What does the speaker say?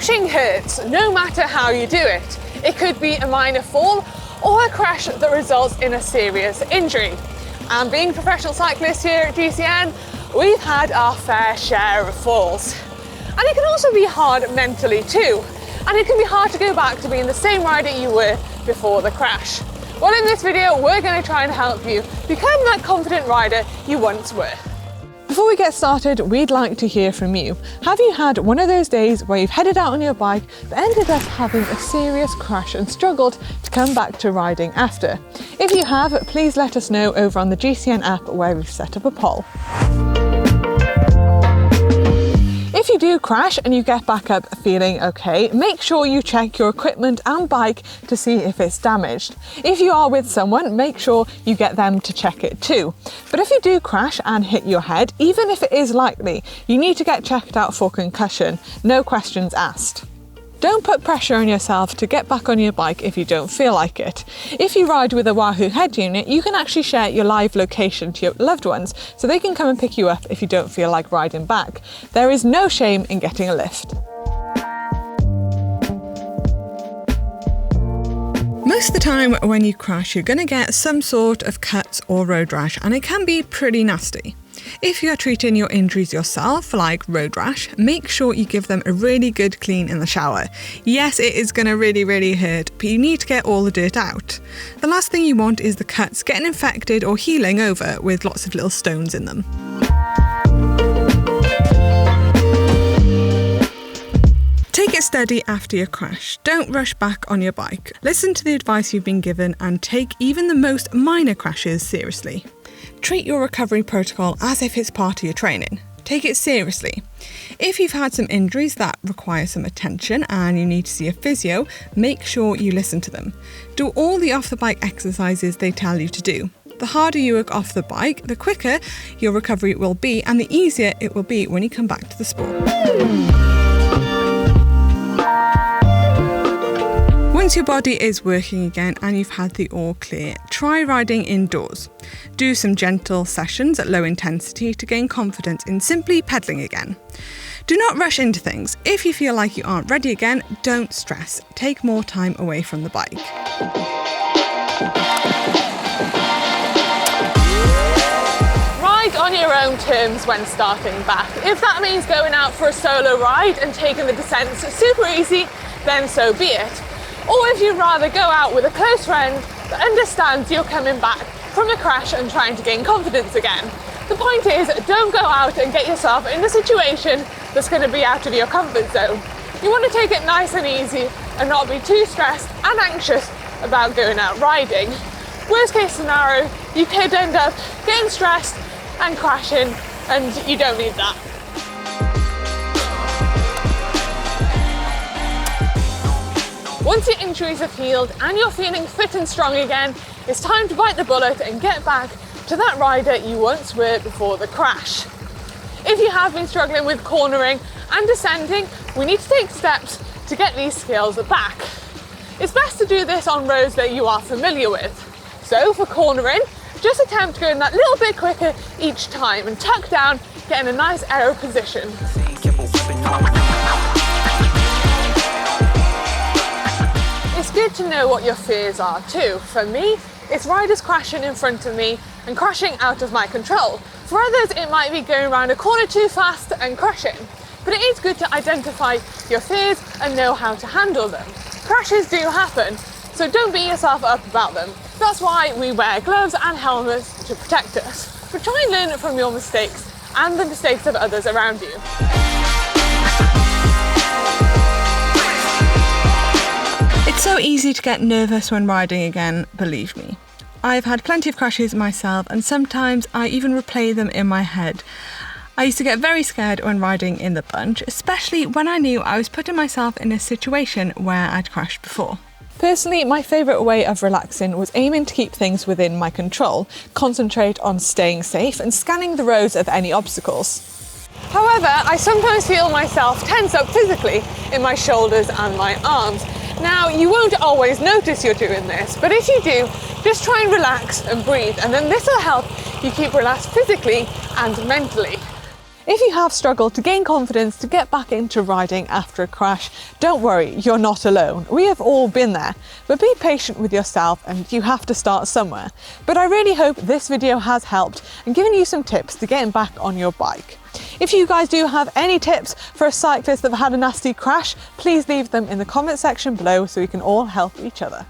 Crashing hurts, no matter how you do it. It could be a minor fall or a crash that results in a serious injury. And being professional cyclists here at GCN, we've had our fair share of falls. And it can also be hard mentally too. And it can be hard to go back to being the same rider you were before the crash. Well, in this video, we're going to try and help you become that confident rider you once were. Before we get started, we'd like to hear from you. Have you had one of those days where you've headed out on your bike but ended up having a serious crash and struggled to come back to riding after? If you have, please let us know over on the GCN app where we've set up a poll. If you do crash and you get back up feeling okay, make sure you check your equipment and bike to see if it's damaged. If you are with someone, make sure you get them to check it too. But if you do crash and hit your head, even if it is likely, you need to get checked out for concussion, no questions asked. Don't put pressure on yourself to get back on your bike if you don't feel like it. If you ride with a Wahoo head unit, you can actually share your live location to your loved ones so they can come and pick you up if you don't feel like riding back. There is no shame in getting a lift. Most of the time when you crash, you're going to get some sort of cuts or road rash, and it can be pretty nasty. If you are treating your injuries yourself, like road rash, make sure you give them a really good clean in the shower. Yes, it is going to really hurt, but you need to get all the dirt out. The last thing you want is the cuts getting infected or healing over with lots of little stones in them. Take it steady after your crash. Don't rush back on your bike. Listen to the advice you've been given and take even the most minor crashes seriously. Treat your recovery protocol as if it's part of your training. Take it seriously. If you've had some injuries that require some attention and you need to see a physio, make sure you listen to them. Do all the off-the-bike exercises they tell you to do. The harder you work off the bike, the quicker your recovery will be and the easier it will be when you come back to the sport. Once your body is working again and you've had the all clear, try riding indoors. Do some gentle sessions at low intensity to gain confidence in simply pedaling again. Do not rush into things. If you feel like you aren't ready again, don't stress. Take more time away from the bike. Ride on your own terms when starting back. If that means going out for a solo ride and taking the descents super easy, then so be it. Or if you'd rather go out with a close friend that understands you're coming back from a crash and trying to gain confidence again. The point is, don't go out and get yourself in a situation that's going to be out of your comfort zone. You want to take it nice and easy and not be too stressed and anxious about going out riding. Worst case scenario, you could end up getting stressed and crashing, and you don't need that. Once your injuries have healed and you're feeling fit and strong again, it's time to bite the bullet and get back to that rider you once were before the crash. If you have been struggling with cornering and descending, we need to take steps to get these skills back. It's best to do this on roads that you are familiar with. So for cornering, just attempt going that little bit quicker each time and tuck down, getting a nice aero position. It's good to know what your fears are too. For me, it's riders crashing in front of me and crashing out of my control. For others, it might be going around a corner too fast and crashing. But it is good to identify your fears and know how to handle them. Crashes do happen, so don't beat yourself up about them. That's why we wear gloves and helmets to protect us. But try and learn from your mistakes and the mistakes of others around you. It's so easy to get nervous when riding again, believe me. I've had plenty of crashes myself and sometimes I even replay them in my head. I used to get very scared when riding in the bunch, especially when I knew I was putting myself in a situation where I'd crashed before. Personally, my favourite way of relaxing was aiming to keep things within my control, concentrate on staying safe and scanning the roads of any obstacles. However, I sometimes feel myself tense up physically in my shoulders and my arms. Now, you won't always notice you're doing this, but if you do, just try and relax and breathe, and then this will help you keep relaxed physically and mentally. If you have struggled to gain confidence to get back into riding after a crash, don't worry, you're not alone. We have all been there, but be patient with yourself and you have to start somewhere. But I really hope this video has helped and given you some tips to getting back on your bike. If you guys do have any tips for a cyclist that have had a nasty crash, please leave them in the comment section below so we can all help each other.